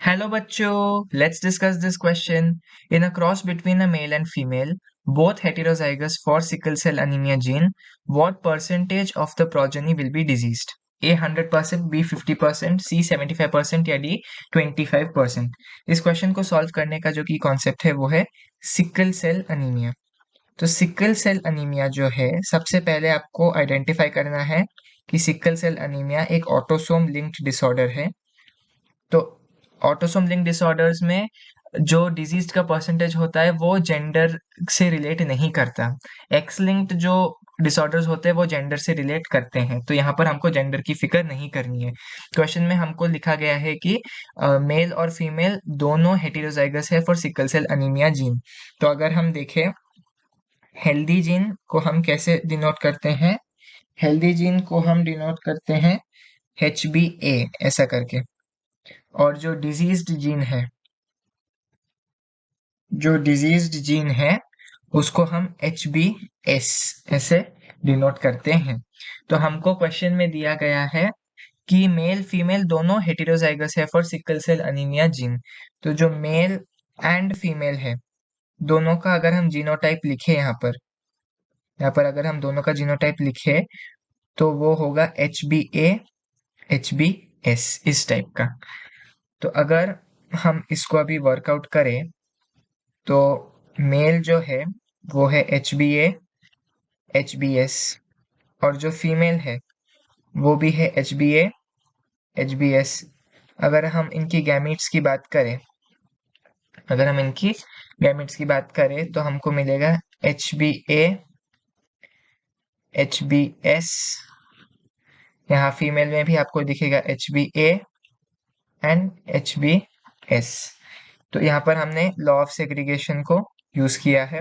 Hello bachcho, let's discuss this question. In a cross between a male and female, both heterozygous for sickle cell anemia gene, what percentage of the progeny will be diseased? A 100%, B 50%, C 75% या D 25%। इस question को solve करने का जो की concept है वो है सिकल सेल अनीमिया। तो सिकल सेल अनीमिया जो है, सबसे पहले आपको आइडेंटिफाई करना है कि सिकल सेल अनीमिया एक ऑटोसोम लिंक्ड डिसऑर्डर है। तो ऑटोसोम लिंक डिसऑर्डर्स में जो डिजीज का परसेंटेज होता है वो जेंडर से रिलेट नहीं करता। एक्स लिंक्ड जो डिसऑर्डर्स होते हैं वो जेंडर से रिलेट करते हैं, तो यहाँ पर हमको जेंडर की फिक्र नहीं करनी है। क्वेश्चन में हमको लिखा गया है कि मेल और फीमेल दोनों हेटेरोजाइगस है for sickle cell anaemia gene. तो अगर हम देखें हेल्दी जीन को हम कैसे डिनोट करते हैं, हेल्दी जीन को हम डिनोट करते हैं HbA ऐसा करके, और जो डिजीज्ड जीन है उसको हम HbS ऐसे डिनोट करते हैं। तो हमको क्वेश्चन में दिया गया है कि मेल फीमेल दोनों हेटेरोजाइगस है for sickle cell anaemia gene. तो जो मेल एंड फीमेल है दोनों का अगर हम जीनोटाइप लिखे यहाँ पर अगर हम दोनों का जीनोटाइप लिखे तो वो होगा HbA HbS इस टाइप का। तो अगर हम इसको अभी वर्कआउट करें तो मेल जो है वो है HbA HbS, और जो फीमेल है वो भी है HbA HbS। अगर हम इनकी गैमीट्स की बात करें तो हमको मिलेगा HbA HbS, यहाँ फीमेल में भी आपको दिखेगा HbA एंड HbS। तो यहाँ पर हमने लॉ ऑफ सेग्रीगेशन को यूज किया है,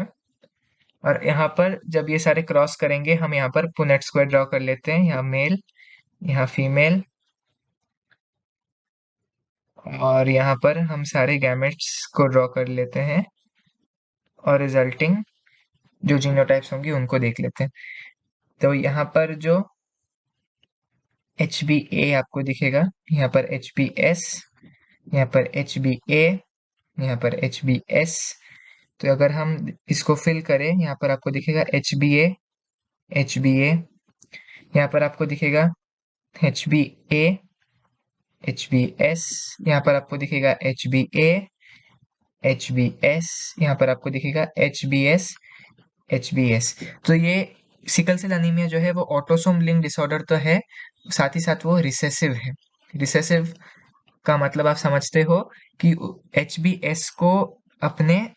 और यहाँ पर जब ये सारे क्रॉस करेंगे हम यहाँ पर पुनेट स्क्वायर ड्रॉ कर लेते हैं, यहाँ मेल यहाँ फीमेल, और यहाँ पर हम सारे गैमेट्स को ड्रॉ कर लेते हैं और रिजल्टिंग जो जीनोटाइप्स होंगी उनको देख लेते हैं। तो यहाँ पर जो HbA आपको दिखेगा, यहाँ पर HbS, यहाँ पर HbA, यहाँ पर HbS। तो अगर हम इसको फिल करें यहाँ पर आपको दिखेगा HbA HbA, यहाँ पर आपको दिखेगा HbA HbS, यहाँ पर आपको दिखेगा HbA HbS, यहाँ पर आपको दिखेगा HbS HbS। तो ये सिकल सेल अनीमिया जो है वो ऑटोसोम लिंक डिसऑर्डर तो है, साथ ही साथ वो रिसेसिव है। रिसेसिव का मतलब आप समझते हो कि HbS को अपने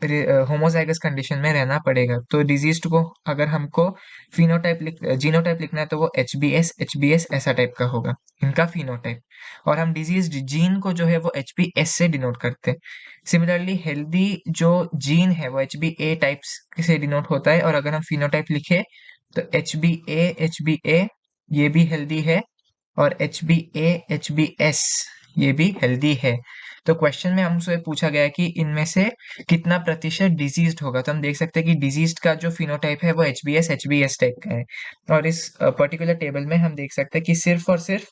होमोजाइगस कंडीशन में रहना पड़ेगा। तो डिजीज को अगर हमको जीनोटाइप लिखना है तो वो HbS ऐसा टाइप का होगा इनका फिनोटाइप, और हम डिजीज जीन को जो है वो HbS से डिनोट करते हैं। सिमिलरली हेल्दी जो जीन है वो HbA टाइप्स से डिनोट होता है, और अगर हम फिनोटाइप लिखे तो HbA ये भी हेल्दी है, और HbA HbS ये भी हेल्दी है। तो क्वेश्चन में हमसे पूछा गया कि इनमें से कितना प्रतिशत डिजीज्ड होगा, तो हम देख सकते हैं कि डिजीज्ड का जो फिनोटाइप है वो HbS टाइप का है। और इस पर्टिकुलर टेबल में हम देख सकते हैं कि सिर्फ और सिर्फ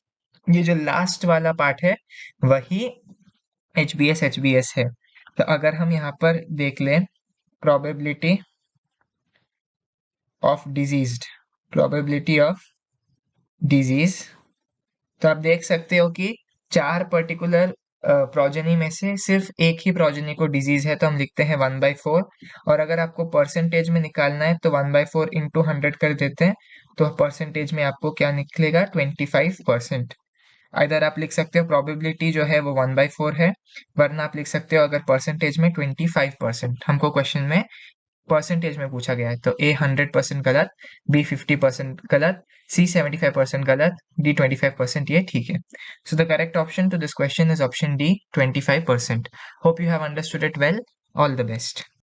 ये जो लास्ट वाला पार्ट है वही HbS है। तो अगर हम यहाँ पर देख लें प्रोबेबिलिटी ऑफ डिजीज, तो आप देख सकते हो कि 4 पर्टिकुलर प्रोजेनी में से सिर्फ एक ही प्रोजेनी को डिजीज है, तो हम लिखते हैं 1/4। और अगर आपको परसेंटेज में निकालना है तो 1/4 इंटू 100 कर देते हैं, तो परसेंटेज में आपको क्या निकलेगा 25%। इधर आप लिख सकते हो प्रोबेबिलिटी जो है वो 1/4 है, वरना आप लिख सकते हो अगर परसेंटेज में 25%। हमको क्वेश्चन में परसेंटेज में पूछा गया है, तो A 100% गलत, B 50% गलत, C 75% गलत, D 25% ये ठीक है। So the correct option to this question is option D 25%. Hope you have understood it well. All the best.